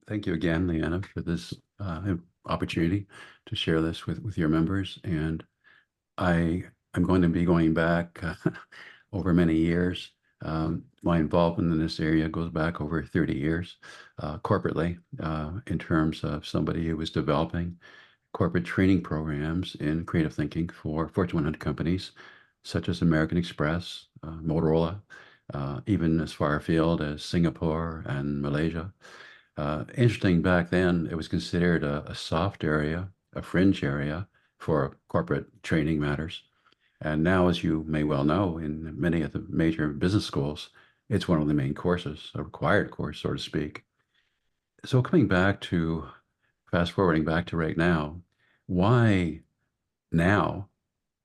Thank you again, Leanna, for this opportunity to share this with your members. And I'm going to be going back over many years. My involvement in this area goes back over 30 years corporately in terms of somebody who was developing corporate training programs in creative thinking for Fortune 100 companies such as American Express, Motorola, even as far afield as Singapore and Malaysia. Interesting, back then, it was considered a soft area, a fringe area for corporate training matters. And now, as you may well know, in many of the major business schools, it's one of the main courses, a required course, so to speak. So coming back to, fast forwarding back to right now, why now,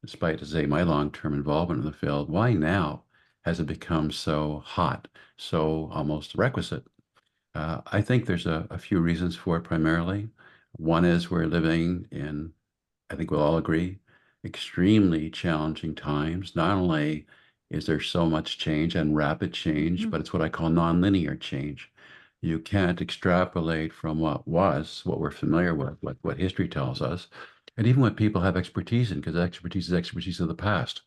despite, to say, my long-term involvement in the field, why now has it become so hot, so almost requisite? I think there's a few reasons for it primarily. One is we're living in, I think we'll all agree, extremely challenging times. Not only is there so much change and rapid change, but it's what I call nonlinear change. You can't extrapolate from what was, what we're familiar with, what history tells us, and even what people have expertise in, because expertise is expertise of the past.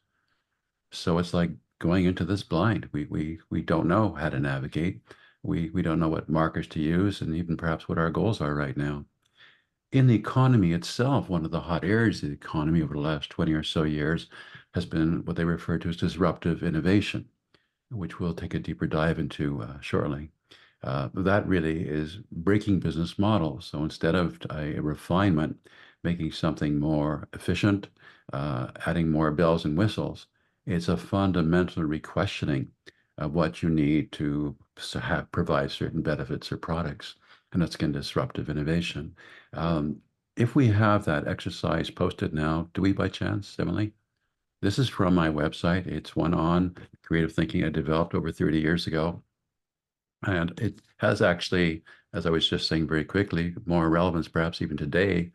So it's like going into this blind. We don't know how to navigate. We don't know what markers to use and even perhaps what our goals are right now. In the economy itself, one of the hot areas of the economy over the last 20 or so years has been what they refer to as disruptive innovation, which we'll take a deeper dive into shortly. That really is breaking business models. So instead of a refinement, making something more efficient, adding more bells and whistles, it's a fundamental re-questioning of what you need to have provide certain benefits or products. And that's again disruptive innovation. Um, if we have that exercise posted now, do we by chance, Emily? This is from my website. It's one on creative thinking I developed over 30 years ago. And it has actually, as I was just saying very quickly, more relevance perhaps even today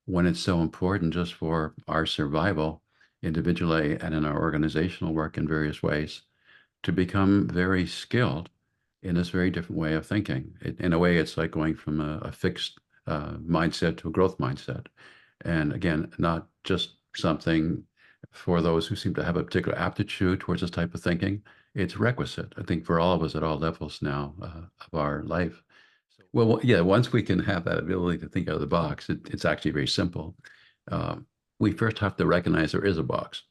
when it's so important just for our survival individually and in our organizational work in various ways to become very skilled in this very different way of thinking. In a way, it's like going from a fixed mindset to a growth mindset. And again, not just something for those who seem to have a particular aptitude towards this type of thinking. It's requisite, I think, for all of us at all levels now of our life. Well, yeah, once we can have that ability to think out of the box, it's actually very simple. Um, we first have to recognize there is a box.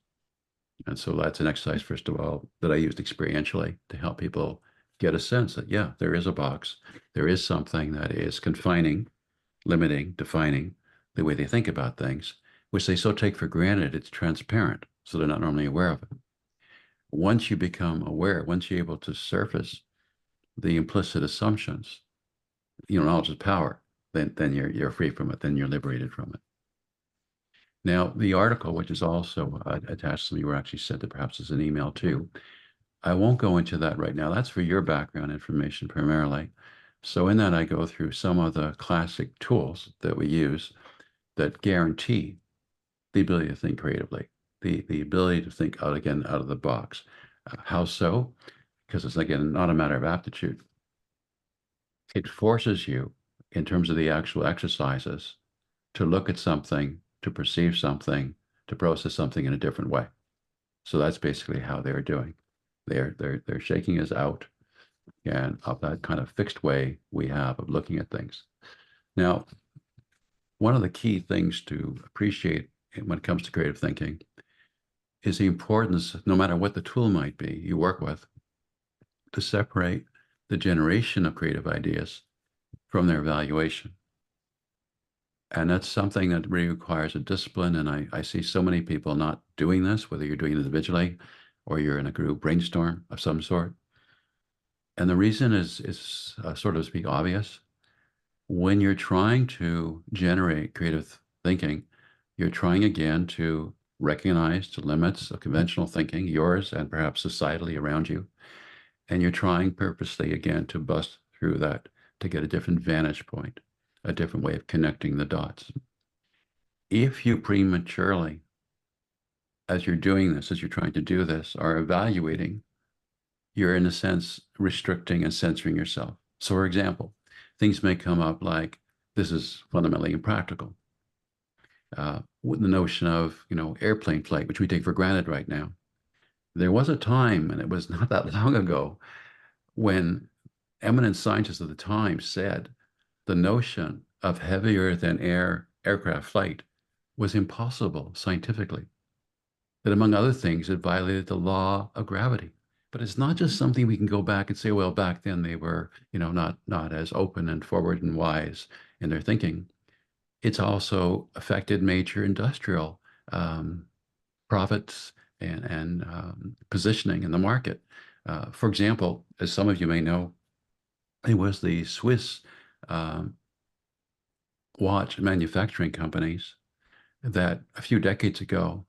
And so that's an exercise, first of all, that I used experientially to help people get a sense that, yeah, there is a box. There is something that is confining, limiting, defining the way they think about things, which they so take for granted. It's transparent, so they're not normally aware of it. Once you become aware, once you're able to surface the implicit assumptions, knowledge is power, then you're free from it, then you're liberated from it. Now, the article, which is also attached to me, or actually sent it perhaps as an email too, I won't go into that right now. That's for your background information primarily. So in that, I go through some of the classic tools that we use that guarantee the ability to think creatively, the ability to think out of the box. How so? Because it's, again, not a matter of aptitude. It forces you, in terms of the actual exercises, to look at something, to perceive something, to process something in a different way. So that's basically how they're doing. They're shaking us out and of that kind of fixed way we have of looking at things. Now, one of the key things to appreciate when it comes to creative thinking is the importance, no matter what the tool might be you work with, to separate the generation of creative ideas from their evaluation. And that's something that really requires a discipline. And I see so many people not doing this, whether you're doing it individually or you're in a group brainstorm of some sort. And the reason is sort of speak obvious. When you're trying to generate creative thinking, you're trying again to recognize the limits of conventional thinking, yours and perhaps societally around you. And you're trying purposely again to bust through that to get a different vantage point, a different way of connecting the dots. If you prematurely, as you're doing this, as you're trying to do this, are evaluating, you're in a sense restricting and censoring yourself. So for example, things may come up like, this is fundamentally impractical. With the notion of, airplane flight, which we take for granted right now. There was a time, and it was not that long ago, when eminent scientists at the time said the notion of heavier than air aircraft flight was impossible scientifically. That among other things, it violated the law of gravity. But it's not just something we can go back and say, well, back then they were, not as open and forward and wise in their thinking. It's also affected major industrial um, profits and positioning in the market. For example, as some of you may know, it was the Swiss um, watch manufacturing companies that a few decades ago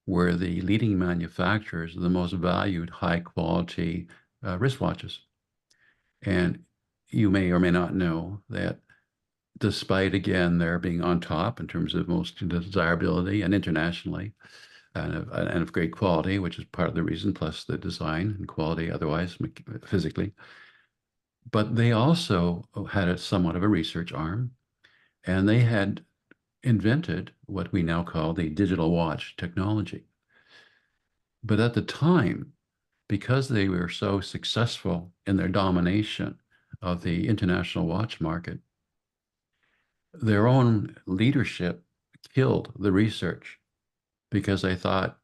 were the leading manufacturers of the most valued high quality wristwatches. And you may or may not know that despite, again, their being on top in terms of most desirability and internationally, and of great quality, which is part of the reason, plus the design and quality otherwise, physically. But they also had a somewhat of a research arm, and they had invented what we now call the digital watch technology. But at the time, because they were so successful in their domination of the international watch market, their own leadership killed the research because they thought,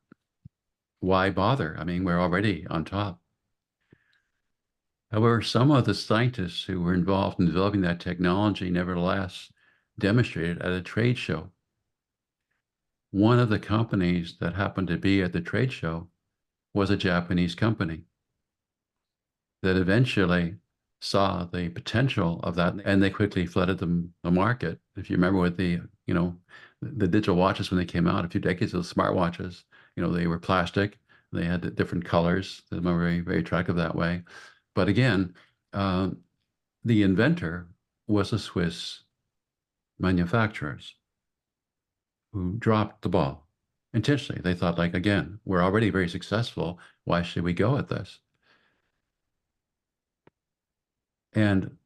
why bother? I mean, we're already on top. However, some of the scientists who were involved in developing that technology nevertheless demonstrated at a trade show. One of the companies that happened to be at the trade show was a Japanese company that eventually saw the potential of that, and they quickly flooded the market. If you remember with the digital watches when they came out a few decades ago, smartwatches, they were plastic, they had different colors, they were very, very attractive that way. But again, the inventor was a Swiss manufacturers who dropped the ball intentionally. They thought, like, again, we're already very successful. Why should we go at this? And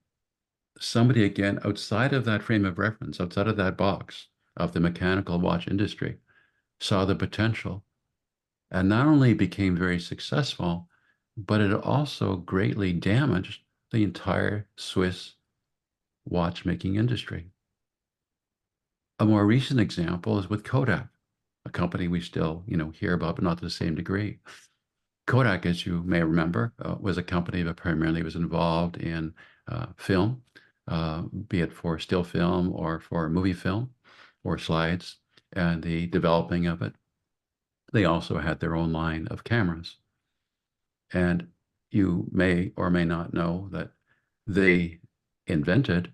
somebody, again, outside of that frame of reference, outside of that box of the mechanical watch industry, saw the potential and not only became very successful, but it also greatly damaged the entire Swiss watchmaking industry. A more recent example is with Kodak, a company we still, hear about, but not to the same degree. Kodak, as you may remember, was a company that primarily was involved in film, be it for still film or for movie film or slides, and the developing of it. They also had their own line of cameras. And you may or may not know that they invented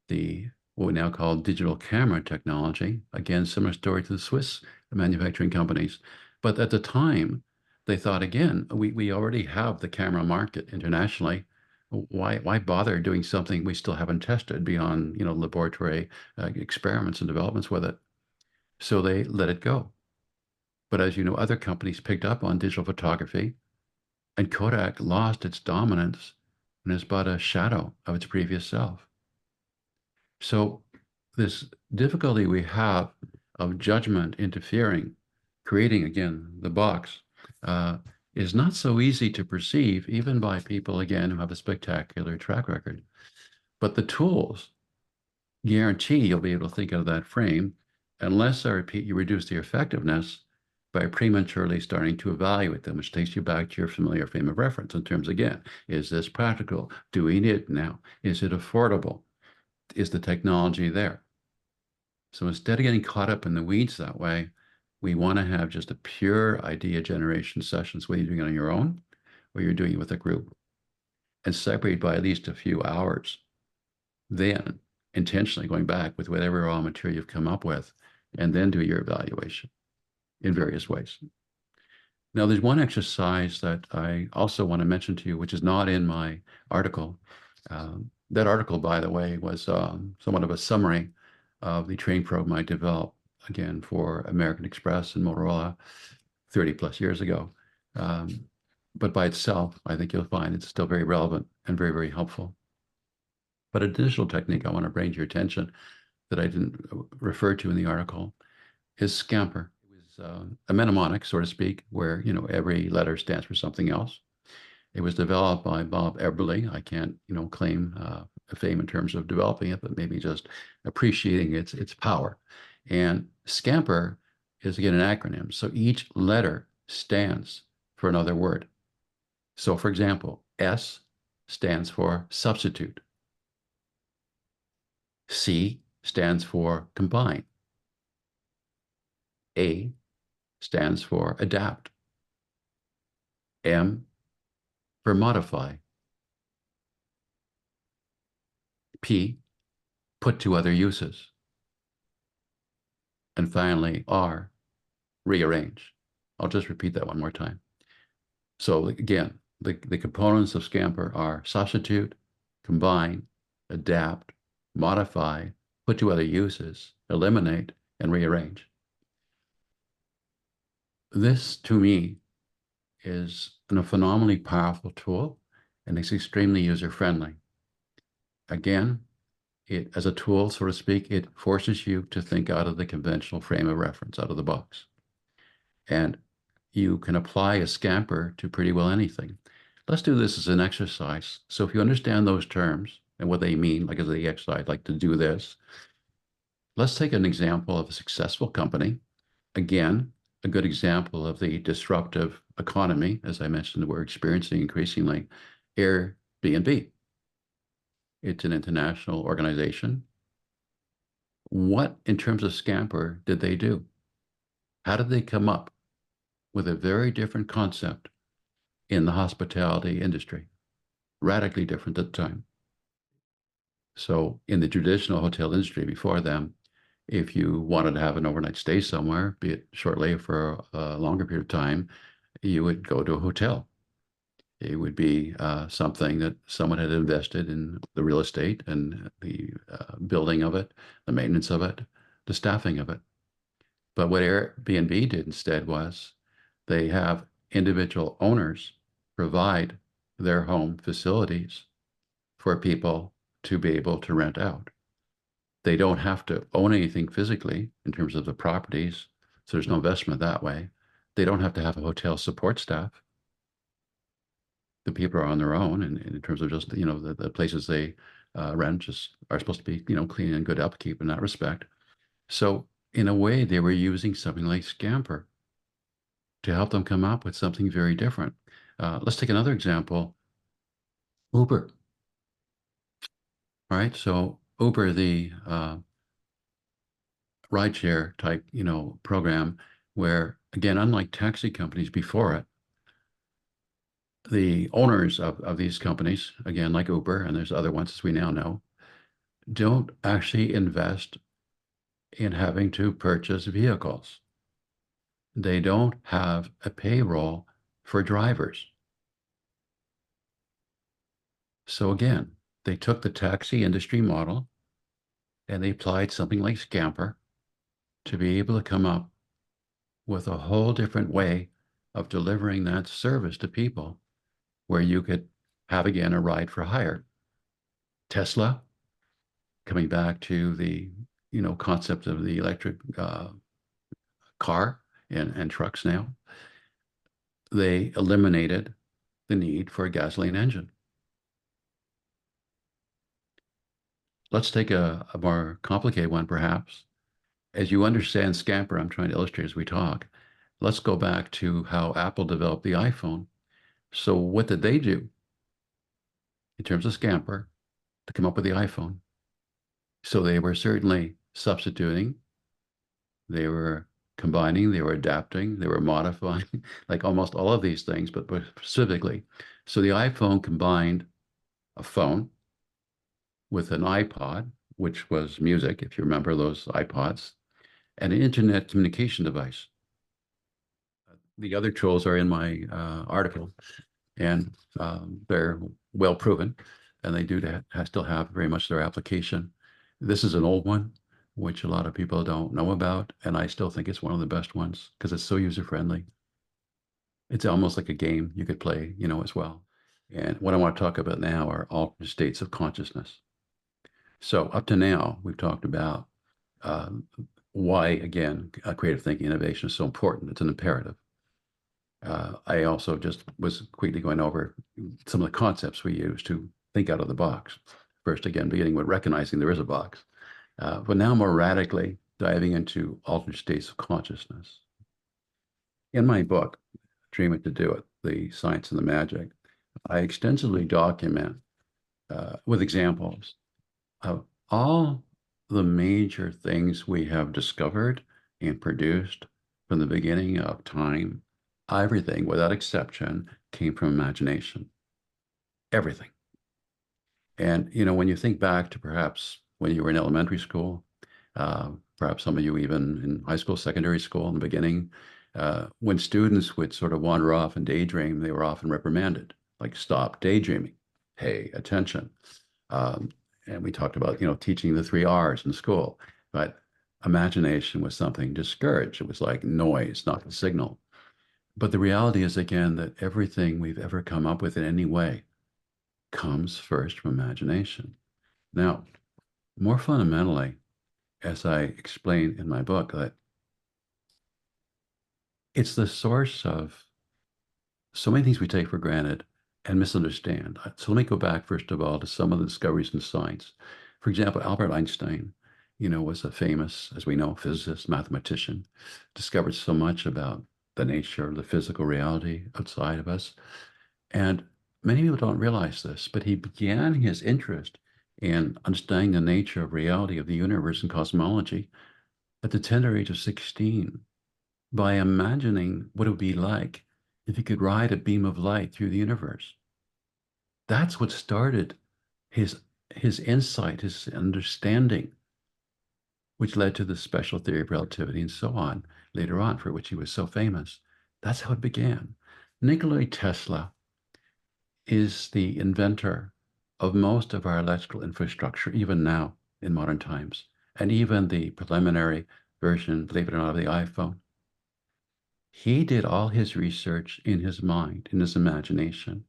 the what we now call digital camera technology. Again, similar story to the Swiss manufacturing companies. But at the time, they thought, again, we already have the camera market internationally. Why bother doing something we still haven't tested beyond, laboratory experiments and developments with it? So they let it go. But as you know, other companies picked up on digital photography, and Kodak lost its dominance and is but a shadow of its previous self. So this difficulty we have of judgment interfering, creating, again, the box, is not so easy to perceive, even by people, again, who have a spectacular track record. But the tools guarantee you'll be able to think out of that frame, unless, I repeat, you reduce the effectiveness by prematurely starting to evaluate them, which takes you back to your familiar frame of reference in terms, again, is this practical? Do we need it now? Is it affordable? Is the technology there? So instead of getting caught up in the weeds that way, we want to have just a pure idea generation sessions, whether you're doing it on your own or you're doing it with a group, and separate by at least a few hours. Then intentionally going back with whatever raw material you've come up with, and then do your evaluation in various ways. Now, there's one exercise that I also want to mention to you, which is not in my article. That article, by the way, was somewhat of a summary of the training program I developed, again, for American Express and Motorola 30 plus years ago. But by itself, I think you'll find it's still very relevant and very, very helpful. But an additional technique I want to bring to your attention that I didn't refer to in the article is scamper. It was a mnemonic, so to speak, where every letter stands for something else. It was developed by Bob Eberly. I can't, claim fame in terms of developing it, but maybe just appreciating its power. And scamper is again an acronym. So each letter stands for another word. So for example, S stands for substitute. C stands for combine. A stands for adapt. M for modify. P, put to other uses. And finally, R, rearrange. I'll just repeat that one more time. So again, the components of scamper are substitute, combine, adapt, modify, put to other uses, eliminate, and rearrange. This, to me, is a phenomenally powerful tool, and it's extremely user-friendly. Again, as a tool, so to speak, it forces you to think out of the conventional frame of reference, out of the box. And you can apply a scamper to pretty well anything. Let's do this as an exercise. So if you understand those terms and what they mean, like as the exercise, like to do this, let's take an example of a successful company. Again, a good example of the disruptive economy, as I mentioned, we're experiencing increasingly, Airbnb. It's an international organization. What, in terms of scamper, did they do? How did they come up with a very different concept in the hospitality industry? Radically different at the time. So in the traditional hotel industry before them, if you wanted to have an overnight stay somewhere, be it shortly for a longer period of time, you would go to a hotel. It would be something that someone had invested in the real estate and the building of it, the maintenance of it, the staffing of it. But what Airbnb did instead was they have individual owners provide their home facilities for people to be able to rent out. They don't have to own anything physically in terms of the properties, so there's no investment that way. They don't have to have a hotel support staff. The people are on their own, and in terms of just the places they rent just are supposed to be clean and good upkeep in that respect. So in a way, they were using something like Scamper to help them come up with something very different. Let's take another example. Uber. All right, so Uber, the rideshare type, program, where again, unlike taxi companies before it, the owners of these companies, again, like Uber, and there's other ones as we now know, don't actually invest in having to purchase vehicles. They don't have a payroll for drivers. So again, they took the taxi industry model and they applied something like Scamper to be able to come up with a whole different way of delivering that service to people, where you could have, again, a ride for hire. Tesla, coming back to the concept of the electric car and trucks now, they eliminated the need for a gasoline engine. Let's take a more complicated one, perhaps. As you understand Scamper, I'm trying to illustrate as we talk. Let's go back to how Apple developed the iPhone. So what did they do in terms of Scamper to come up with the iPhone? So they were certainly substituting, they were combining, they were adapting, they were modifying, like almost all of these things, but specifically. So the iPhone combined a phone with an iPod, which was music, if you remember those iPods, and an internet communication device. The other tools are in my article, and they're well proven, and they do still have very much their application. This is an old one, which a lot of people don't know about, and I still think it's one of the best ones because it's so user-friendly. It's almost like a game you could play, as well. And what I want to talk about now are alternate states of consciousness. So up to now, we've talked about um, why, again, creative thinking innovation is so important. It's an imperative. I also just was quickly going over some of the concepts we use to think out of the box. First, again, beginning with recognizing there is a box, but now more radically diving into alternate states of consciousness. In my book, Dreaming to Do It, The Science and the Magic, I extensively document with examples of all the major things we have discovered and produced from the beginning of time. Everything, without exception, came from imagination. Everything. And, when you think back to perhaps when you were in elementary school, perhaps some of you even in high school, secondary school in the beginning, when students would sort of wander off and daydream, they were often reprimanded, like, stop daydreaming, pay attention. Um, and we talked about, teaching the 3 R's in school, but imagination was something discouraged. It was like noise, not a signal. But the reality is, again, that everything we've ever come up with in any way comes first from imagination. Now, more fundamentally, as I explain in my book, that it's the source of so many things we take for granted and misunderstand. So let me go back, first of all, to some of the discoveries in science. For example, Albert Einstein, was a famous, as we know, physicist, mathematician, discovered so much about the nature of the physical reality outside of us. And many people don't realize this, but he began his interest in understanding the nature of reality of the universe and cosmology at the tender age of 16 by imagining what it would be like if he could ride a beam of light through the universe. That's what started his his insight, his understanding, which led to the special theory of relativity and so on later on, for which he was so famous. That's how it began. Nikola Tesla is the inventor of most of our electrical infrastructure, even now in modern times, and even the preliminary version, believe it or not, of the iPhone. He did all his research in his mind, in his imagination.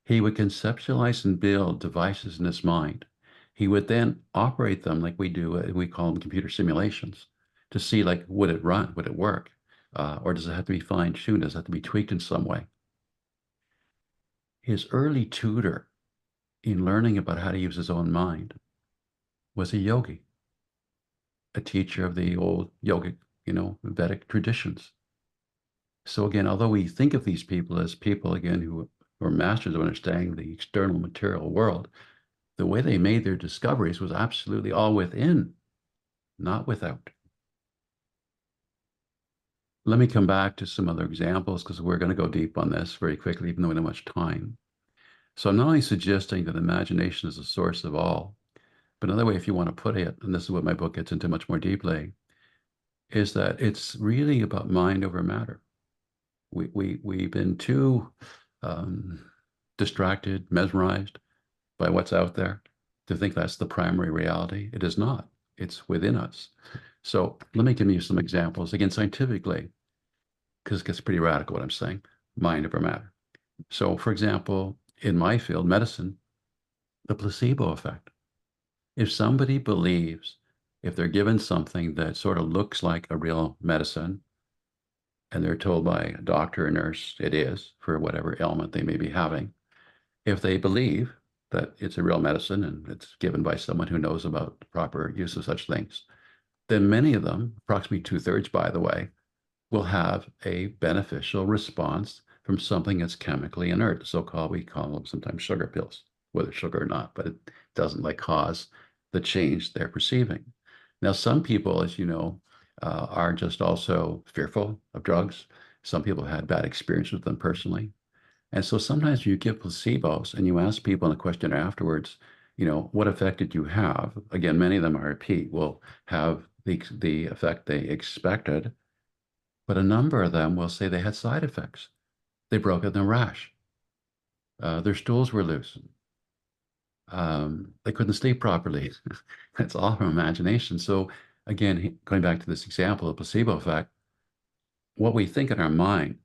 He would conceptualize and build devices in his mind. He would then operate them like we do, we call them computer simulations, to see, like, would it run, would it work, or does it have to be fine-tuned, does it have to be tweaked in some way? His early tutor in learning about how to use his own mind was a yogi, a teacher of the old yogic, Vedic traditions. So again, although we think of these people as people, again, who are masters of understanding the external material world, the way they made their discoveries was absolutely all within, not without. Let me come back to some other examples because we're going to go deep on this very quickly, even though we don't have much time. So I'm not only suggesting that imagination is the source of all, but another way, if you want to put it, and this is what my book gets into much more deeply, is that it's really about mind over matter. We've been too distracted, mesmerized by what's out there to think that's the primary reality. It is not. It's within us. So let me give you some examples, again, scientifically, because it gets pretty radical what I'm saying, mind over matter. So for example, in my field, medicine, the placebo effect. If somebody believes, if they're given something that sort of looks like a real medicine, and they're told by a doctor or nurse it is for whatever ailment they may be having, if they believe that it's a real medicine and it's given by someone who knows about the proper use of such things, then many of them, approximately 2/3, by the way, will have a beneficial response from something that's chemically inert, so-called, we call them sometimes sugar pills, whether sugar or not, but it doesn't cause the change they're perceiving. Now, some people, as you know, are just also fearful of drugs. Some people have had bad experiences with them personally. And so sometimes you give placebos and you ask people in a questionnaire afterwards, what effect did you have? Again, many of them, I repeat, will have the effect they expected, but a number of them will say they had side effects. They broke out in a rash. Their stools were loose. They couldn't sleep properly. That's all from imagination. So again, going back to this example of placebo effect, what we think in our mind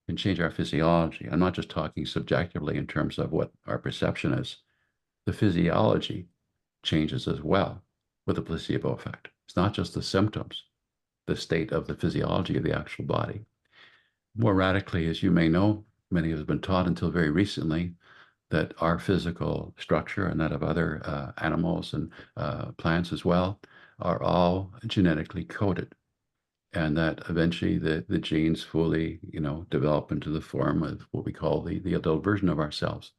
can change our physiology. I'm not just talking subjectively in terms of what our perception is. The physiology changes as well with the placebo effect. It's not just the symptoms, the state of the physiology of the actual body. More radically, as you may know, many have been taught until very recently that our physical structure and that of other animals and plants as well are all genetically coded, and that eventually the genes fully, develop into the form of what we call the adult version of ourselves,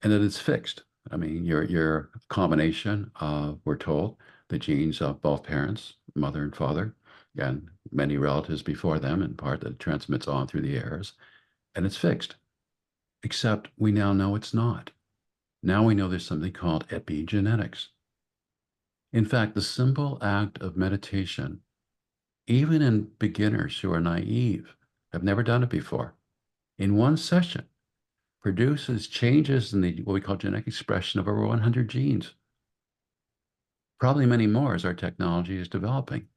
and that it's fixed. I mean, your combination of, we're told, the genes of both parents, mother and father, and many relatives before them, in part that transmits on through the heirs, and it's fixed. Except we now know it's not. Now we know there's something called epigenetics. In fact, the simple act of meditation, even in beginners who are naive, have never done it before, in one session, produces changes in what we call genetic expression of over 100 genes. Probably many more as our technology is developing.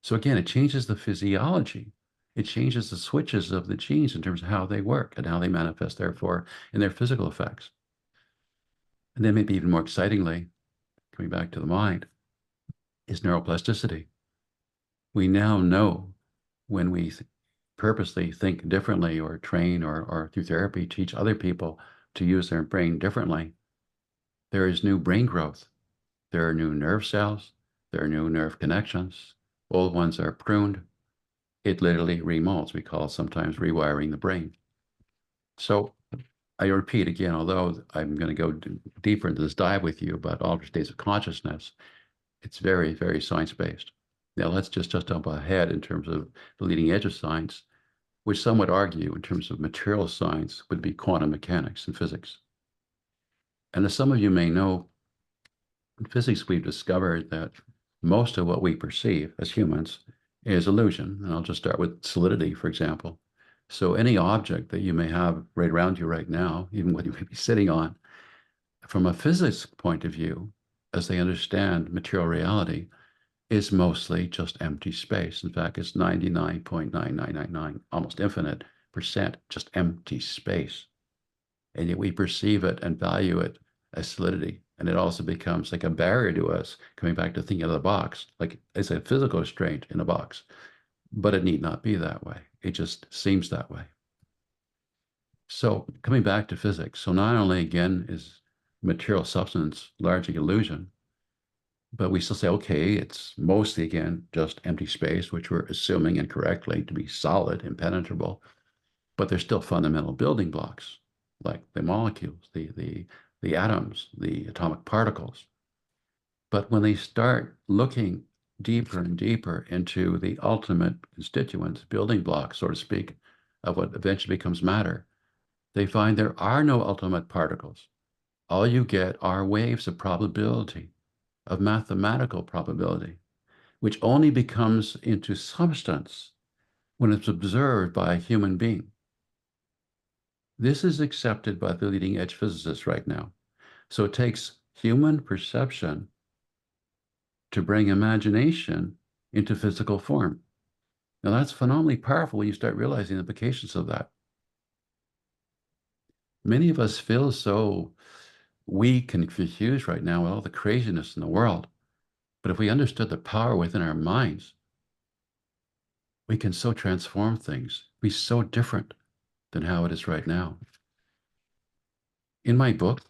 So again, it changes the physiology. It changes the switches of the genes in terms of how they work and how they manifest, therefore, in their physical effects. And then maybe even more excitingly, coming back to the mind, is neuroplasticity. We now know when we purposely think differently or train or through therapy teach other people to use their brain differently, there is new brain growth. There are new nerve cells. There are new nerve connections. Old ones are pruned. It literally remolds. We call it sometimes rewiring the brain. So I repeat again, although I'm going to go deeper into this dive with you about altered states of consciousness, it's very, very science-based. Now let's just jump ahead in terms of the leading edge of science, which some would argue in terms of material science would be quantum mechanics and physics. And as some of you may know, in physics, we've discovered that most of what we perceive as humans is illusion. And I'll just start with solidity, for example. So any object that you may have right around you right now, even what you may be sitting on, from a physics point of view, as they understand material reality, is mostly just empty space. In fact, it's 99.9999, almost infinite percent, just empty space. And yet we perceive it and value it as solidity. And it also becomes like a barrier to us coming back to thinking out of the box, like it's a physical restraint in a box. But it need not be that way. It just seems that way. So coming back to physics, so not only again is material substance largely illusion, but we still say, okay, it's mostly again just empty space, which we're assuming incorrectly to be solid, impenetrable, but there's still fundamental building blocks like the molecules, the atoms, the atomic particles. But when they start looking deeper and deeper into the ultimate constituents, building blocks, so to speak, of what eventually becomes matter, they find there are no ultimate particles. All you get are waves of probability, of mathematical probability, which only becomes into substance when it's observed by a human being. This is accepted by the leading edge physicists right now. So it takes human perception to bring imagination into physical form. Now that's phenomenally powerful when you start realizing the implications of that. Many of us feel so weak and confused right now with all the craziness in the world. But if we understood the power within our minds, we can so transform things, be so different than how it is right now. In my book,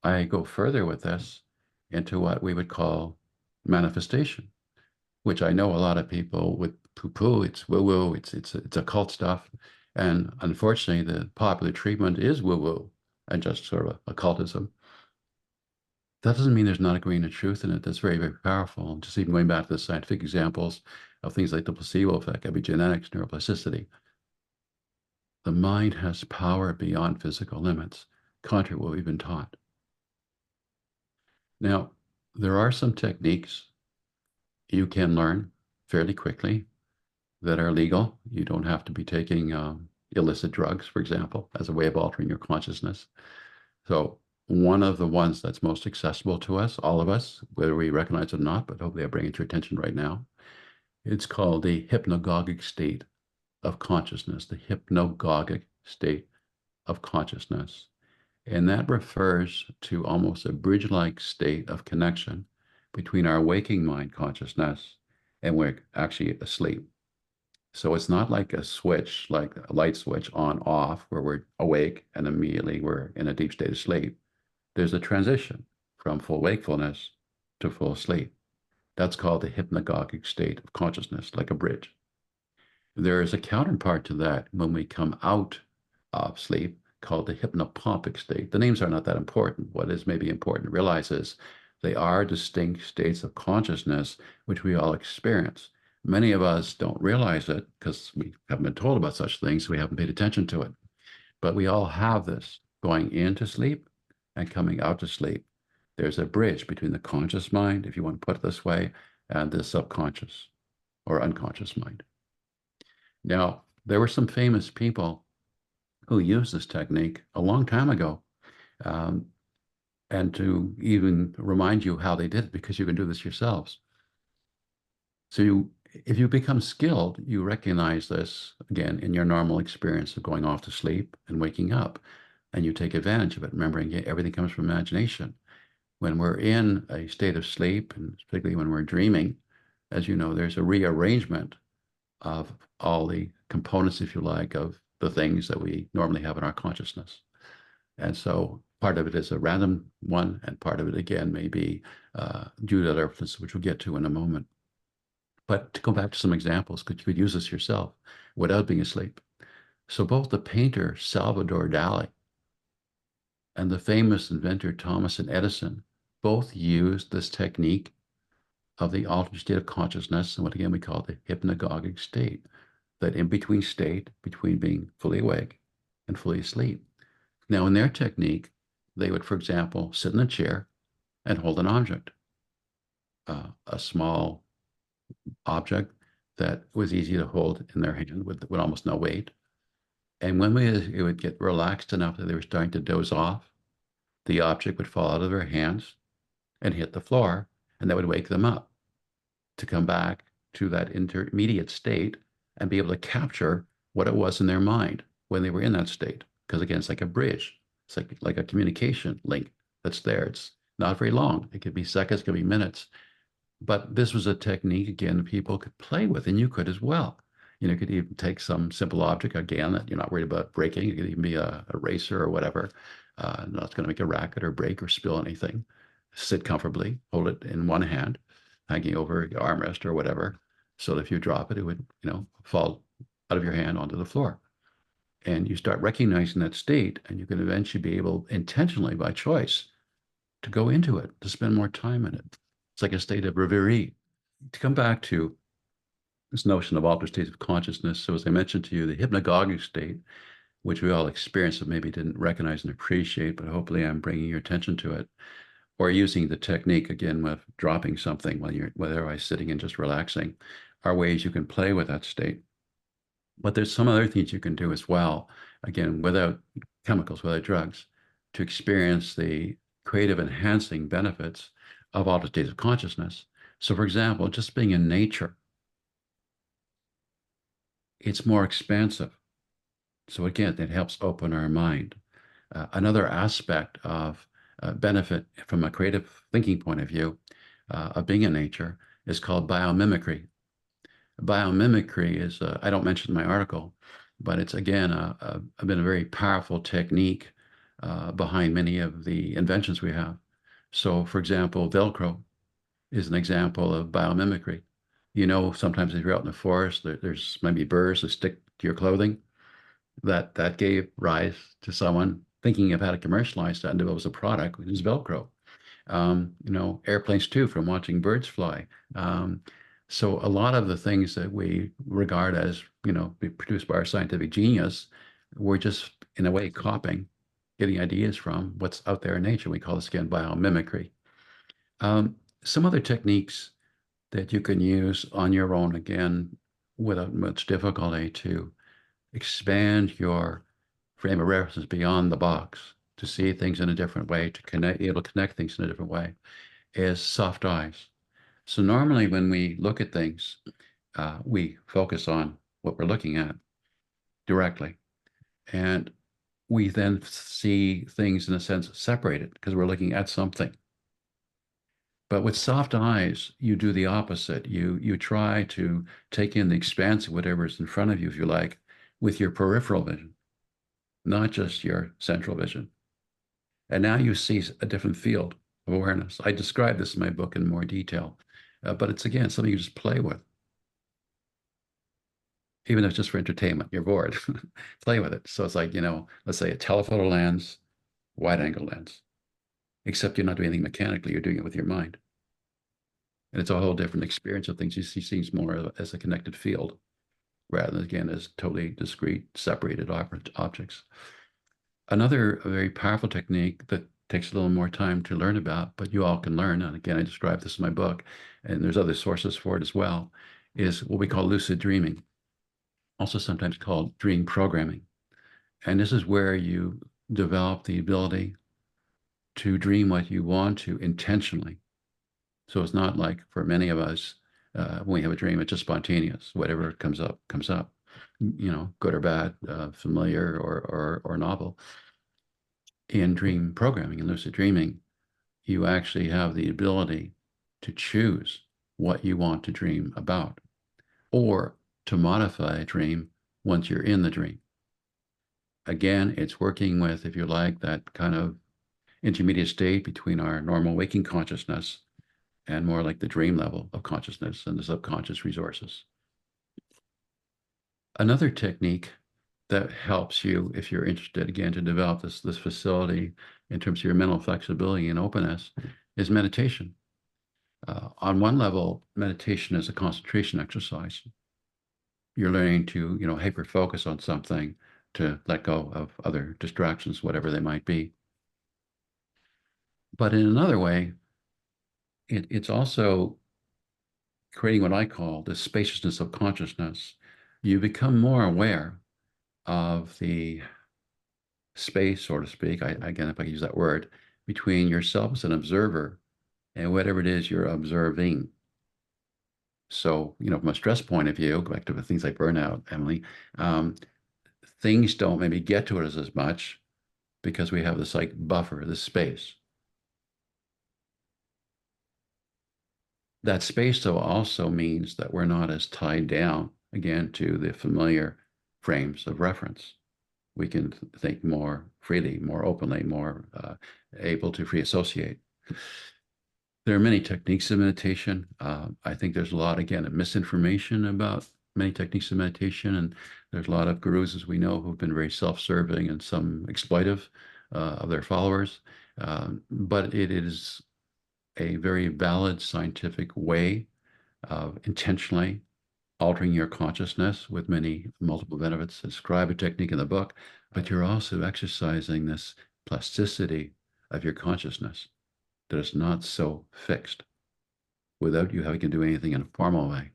I go further with this into what we would call manifestation, which I know a lot of people would poo-poo. It's woo-woo, it's occult stuff. And unfortunately, the popular treatment is woo-woo and just sort of occultism. That doesn't mean there's not a grain of truth in it. That's very, very powerful. Just even going back to the scientific examples of things like the placebo effect, epigenetics, neuroplasticity. The mind has power beyond physical limits, contrary to what we've been taught. Now, there are some techniques you can learn fairly quickly that are legal. You don't have to be taking illicit drugs, for example, as a way of altering your consciousness. So one of the ones that's most accessible to us, all of us, whether we recognize it or not, but hopefully I bring it to your attention right now, it's called the hypnagogic state of consciousness, the hypnagogic state of consciousness. And that refers to almost a bridge-like state of connection between our waking mind consciousness and we're actually asleep. So it's not like a switch, like a light switch on off, where we're awake and immediately we're in a deep state of sleep. There's a transition from full wakefulness to full sleep. That's called the hypnagogic state of consciousness, like a bridge. There is a counterpart to that when we come out of sleep called the hypnopompic state. The names are not that important. What is maybe important to realize is they are distinct states of consciousness which we all experience. Many of us don't realize it because we haven't been told about such things, so we haven't paid attention to it. But we all have this going into sleep and coming out to sleep. There's a bridge between the conscious mind, if you want to put it this way, and the subconscious or unconscious mind. Now, there were some famous people who used this technique a long time ago. Um, and to even remind you how they did it, because you can do this yourselves. So if you become skilled, you recognize this again in your normal experience of going off to sleep and waking up, and you take advantage of it, remembering everything comes from imagination. When we're in a state of sleep, and particularly when we're dreaming, as you know, there's a rearrangement of all the components, if you like, of the things that we normally have in our consciousness. And so part of it is a random one, and part of it, again, may be due to other influences, which we'll get to in a moment. But to go back to some examples, because you could use this yourself without being asleep. So both the painter Salvador Dali and the famous inventor Thomas and Edison both used this technique of the altered state of consciousness, and what again we call the hypnagogic state, that in between state between being fully awake and fully asleep. Now, in their technique, they would, for example, sit in a chair and hold an object, a small object that was easy to hold in their hand with almost no weight. And when it would get relaxed enough that they were starting to doze off, the object would fall out of their hands and hit the floor, and that would wake them up to come back to that intermediate state and be able to capture what it was in their mind when they were in that state. Because again, it's like a bridge. It's like a communication link that's there. It's not very long. It could be seconds, it could be minutes. But this was a technique, again, people could play with, and you could as well. You could even take some simple object, again, that you're not worried about breaking. It could even be a eraser or whatever. Not going to make a racket or break or spill anything. Sit comfortably, hold it in one hand, hanging over your armrest or whatever, so that if you drop it, it would, fall out of your hand onto the floor. And you start recognizing that state, and you can eventually be able, intentionally by choice, to go into it, to spend more time in it. It's like a state of reverie. To come back to this notion of altered states of consciousness, so as I mentioned to you, the hypnagogic state, which we all experience but maybe didn't recognize and appreciate, but hopefully I'm bringing your attention to it, or using the technique again with dropping something when you're otherwise sitting and just relaxing, are ways you can play with that state. But there's some other things you can do as well, again, without chemicals, without drugs, to experience the creative enhancing benefits of altered states of consciousness. So for example, just being in nature, it's more expansive. So again, it helps open our mind. Another aspect of benefit from a creative thinking point of view of being in nature is called biomimicry. Biomimicry is, I don't mention in my article, but it's again, been a very powerful technique behind many of the inventions we have. So for example, Velcro is an example of biomimicry. Sometimes if you're out in the forest, there's maybe burrs that stick to your clothing. That gave rise to someone thinking of how to commercialize that and develop as a product, which is Velcro. Airplanes too, from watching birds fly. So a lot of the things that we regard as, produced by our scientific genius, we're just in a way copying, getting ideas from what's out there in nature. We call this again biomimicry. Some other techniques that you can use on your own, again, without much difficulty, to expand your frame of reference beyond the box, to see things in a different way, be able to connect things in a different way, is soft eyes. So normally when we look at things, we focus on what we're looking at directly. And we then see things in a sense separated because we're looking at something. But with soft eyes, you do the opposite. You try to take in the expanse of whatever is in front of you, if you like, with your peripheral vision, not just your central vision. And now you see a different field of awareness. I describe this in my book in more detail, but it's again something you just play with, even if it's just for entertainment. You're bored, play with it. So it's like, let's say a telephoto lens, wide angle lens, except you're not doing anything mechanically, you're doing it with your mind. And it's a whole different experience of things. You see things more as a connected field rather than, again, as totally discrete, separated objects. Another very powerful technique that takes a little more time to learn about, but you all can learn, and again, I describe this in my book, and there's other sources for it as well, is what we call lucid dreaming, also sometimes called dream programming. And this is where you develop the ability to dream what you want to intentionally. So it's not like for many of us, when we have a dream, it's just spontaneous. Whatever comes up, comes up, good or bad, familiar or novel. In dream programming and lucid dreaming, you actually have the ability to choose what you want to dream about or to modify a dream once you're in the dream. Again, it's working with, if you like, that kind of intermediate state between our normal waking consciousness and more like the dream level of consciousness and the subconscious resources. Another technique that helps you, if you're interested, again, to develop this facility in terms of your mental flexibility and openness, is meditation. On one level, meditation is a concentration exercise. You're learning to, hyper focus on something to let go of other distractions, whatever they might be. But in another way, it's also creating what I call the spaciousness of consciousness. You become more aware of the space, so to speak, again, if I use that word, between yourself as an observer and whatever it is you're observing. So, from a stress point of view, go back to things like burnout, Emily, things don't maybe get to us as much because we have this like buffer, this space. That space, though, also means that we're not as tied down, again, to the familiar frames of reference. We can think more freely, more openly, more able to free associate. There are many techniques of meditation. I think there's a lot, again, of misinformation about many techniques of meditation, and there's a lot of gurus, as we know, who've been very self-serving and some exploitive of their followers. But it is a very valid scientific way of intentionally altering your consciousness with many multiple benefits. I describe a technique in the book, but you're also exercising this plasticity of your consciousness that is not so fixed without you having to do anything in a formal way.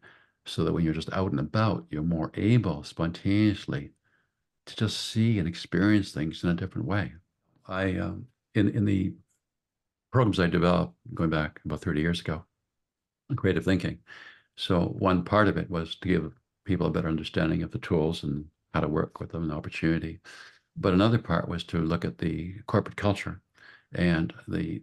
So that when you're just out and about, you're more able spontaneously to just see and experience things in a different way. In the programs I developed going back about 30 years ago, creative thinking. So one part of it was to give people a better understanding of the tools and how to work with them and the opportunity. But another part was to look at the corporate culture and the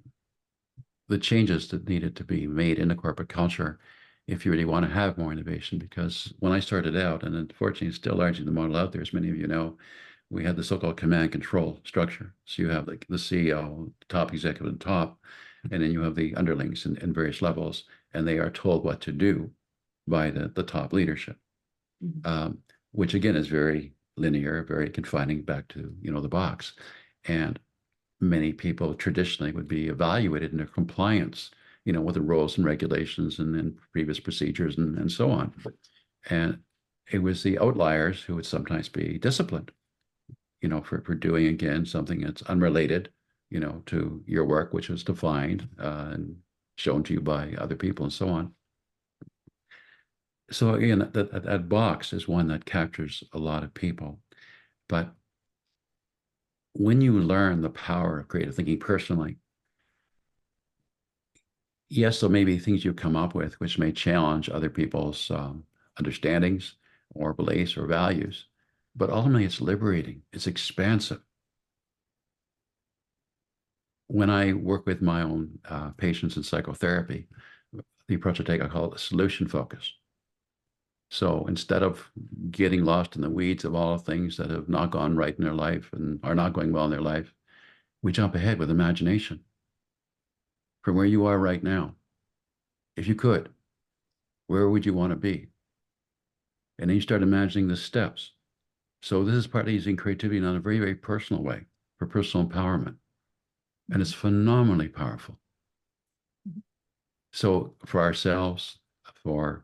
changes that needed to be made in the corporate culture if you really want to have more innovation. Because when I started out, and unfortunately it's still largely the model out there, as many of you know, we had the so-called command control structure. So you have like the CEO, top executive at the top, and then you have the underlings in various levels, and they are told what to do by the top leadership, which again is very linear, very confining back to, the box. And many people traditionally would be evaluated in their compliance, with the rules and regulations and previous procedures and so on. And it was the outliers who would sometimes be disciplined, for doing, again, something that's unrelated, to your work, which was defined and shown to you by other people and so on. So again, that box is one that captures a lot of people. But when you learn the power of creative thinking personally, yes, there may be things you come up with which may challenge other people's understandings or beliefs or values, but ultimately it's liberating, it's expansive. when I work with my own patients in psychotherapy, the approach I take, I call it solution focus. So instead of getting lost in the weeds of all the things that have not gone right in their life and are not going well in their life, we jump ahead with imagination from where you are right now. If you could, where would you want to be? And then you start imagining the steps. So this is partly using creativity in a very, very personal way for personal empowerment. And it's phenomenally powerful. So for ourselves, for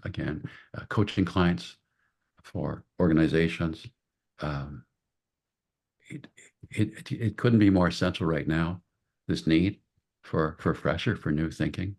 again, coaching clients, for organizations, um, it couldn't be more essential right now, this need for fresher, for new thinking.